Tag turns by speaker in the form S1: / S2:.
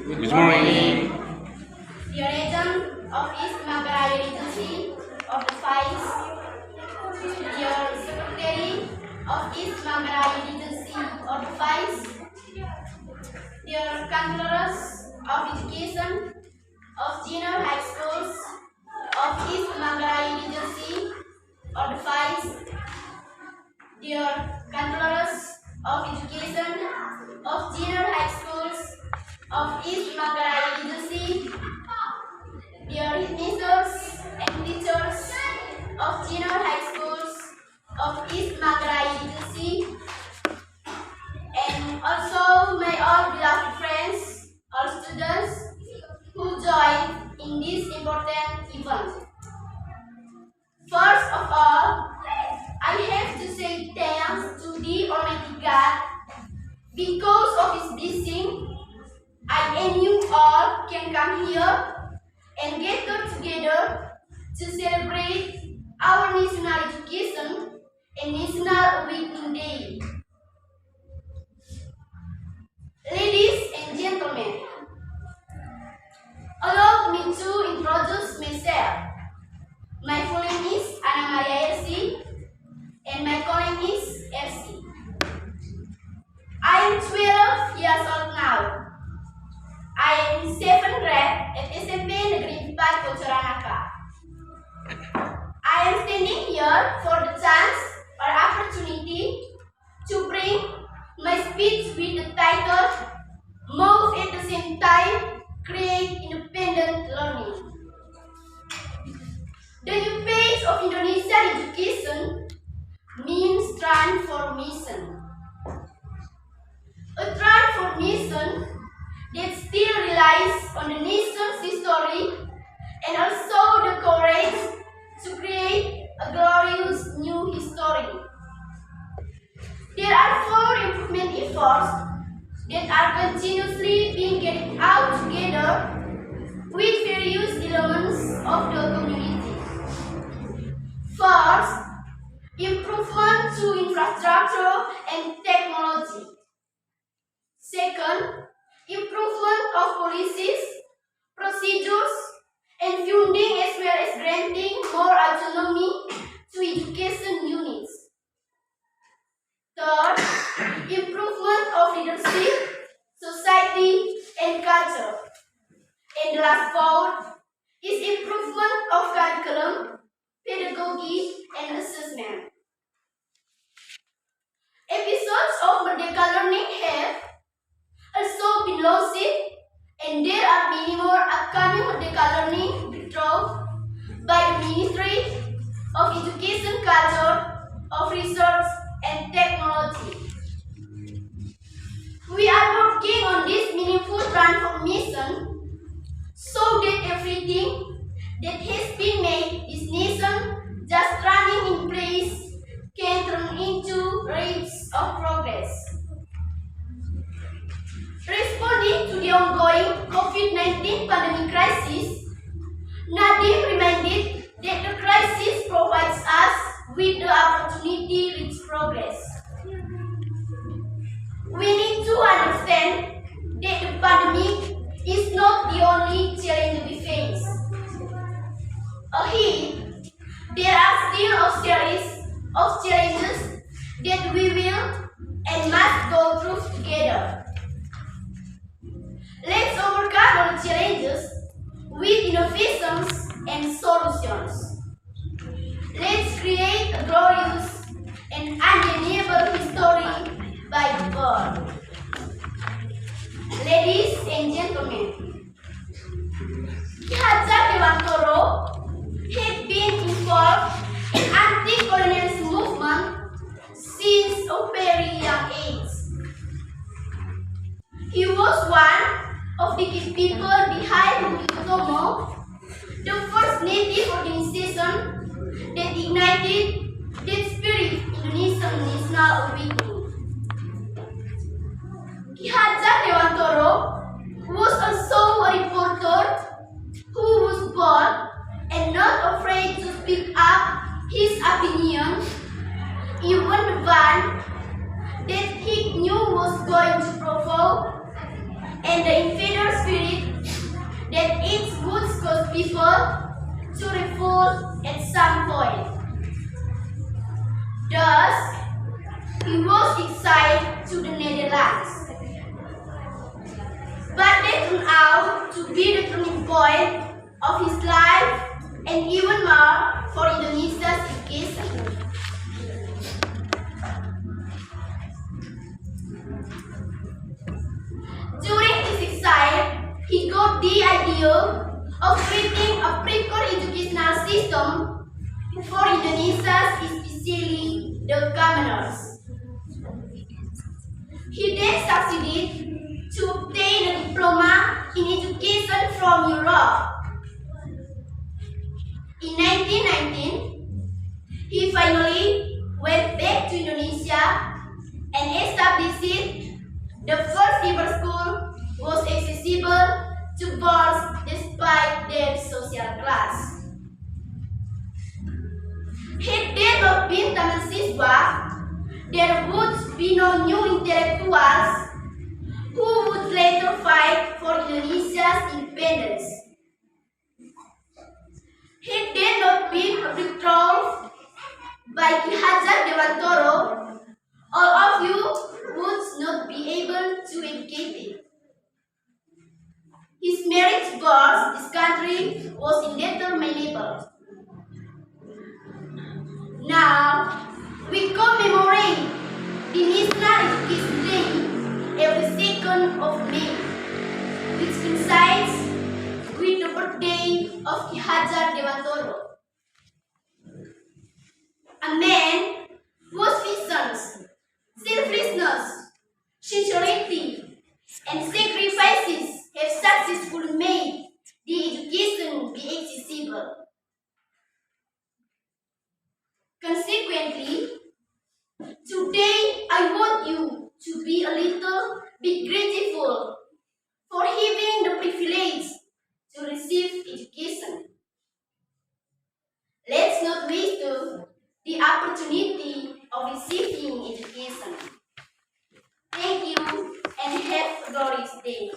S1: Good morning.
S2: The origin of East Manggarai Regency of the Vice, the Secretary of East Manggarai Regency of the Vice, the Controllers of Education of Junior High Schools of East Manggarai Regency of the Vice, the Controllers of Education of Junior High Schools of East Manggarai Regency, dear headmasters and teachers of Junior High Schools of East Manggarai Regency, and also my all beloved friends, all students who join in this important event. First of all, I have to say thanks to the Almighty God. Because of His blessing, I and you all can come here and gather together to celebrate our National Education and National Awakening Day. Ladies and gentlemen, allow me to introduce myself. My full name is Ana Maria Ersi, and my calling is Ersi. I am 12 years old now. I am in 7th grade at SMPN Poco Ranaka. I am standing here for the chance or opportunity to bring my speech with the title Move at the Same Time, Create Independent Learning. The new phase of Indonesian education means transformation. A transformation that still relies on the nation's history and also the courage to create a glorious new history. There are 4 improvement efforts that are continuously being carried out together with various elements of the community. First, improvement to infrastructure and technology. Second, improvement of policies, procedures, and funding as well as granting more autonomy to education units. Third, improvement of leadership, society, and culture. And the last fourth is improvement of curriculum, pedagogy, and assessment. Episodes of Merdeka learning have also been launched, and there are many more upcoming Merdeka learning brought by the Ministry of Education, Culture, of Research and Technology. We are working on this meaningful transformation so that everything that has been made this nation just running in place can turn into rates of progress. Responding to the ongoing COVID-19 pandemic crisis, Nadiem reminded that the crisis provides us with the opportunity to reach progress. We need to understand that the pandemic is not the only challenge we face. Ahead, there are still a series of challenges that we will and must go through together. Let's overcome all challenges with innovations and solutions. Let's create a glorious and undeniable history by the world. Ladies and gentlemen, Ki Hajar Dewantoro had been involved in anti-colonialism movement since a very young age. He was one of the key people behind Tema, the first native organization that ignited that spirit in Indonesian national awakening. Ki Hajar Dewantoro was also a reporter who was bold and not afraid to speak up his opinion, even the one that he knew was going to provoke and the invader spirit caused people to revolt at some point. Thus, he was exiled to the Netherlands. But they turned out to be the turning point of his life and even more for Indonesia's education. During his exile, he got the idea of creating a proper educational system for Indonesia, especially the commoners. He then succeeded to obtain a diploma in education from Europe. In 1919, he finally went back to Indonesia and established the first ever school was accessible to boys despite their social class. Had there not been Taman Siswa, there would be no new intellectuals who would later fight for Indonesia's independence. Had there not been a breakthrough by Ki Hajar Dewantara, all of you would not be able to educate it. His merit towards this country was indeterminable. Now, we commemorate the National Education Day every 2nd of May, which coincides with the birthday of Ki Hajar Dewantara, a man whose visions, selflessness, sincerity, and sacrifices have successfully made the education be accessible. Consequently, today I want you to be a little bit grateful for having the privilege to receive education. Let's not waste the opportunity of receiving education. Thank you and have a glorious day.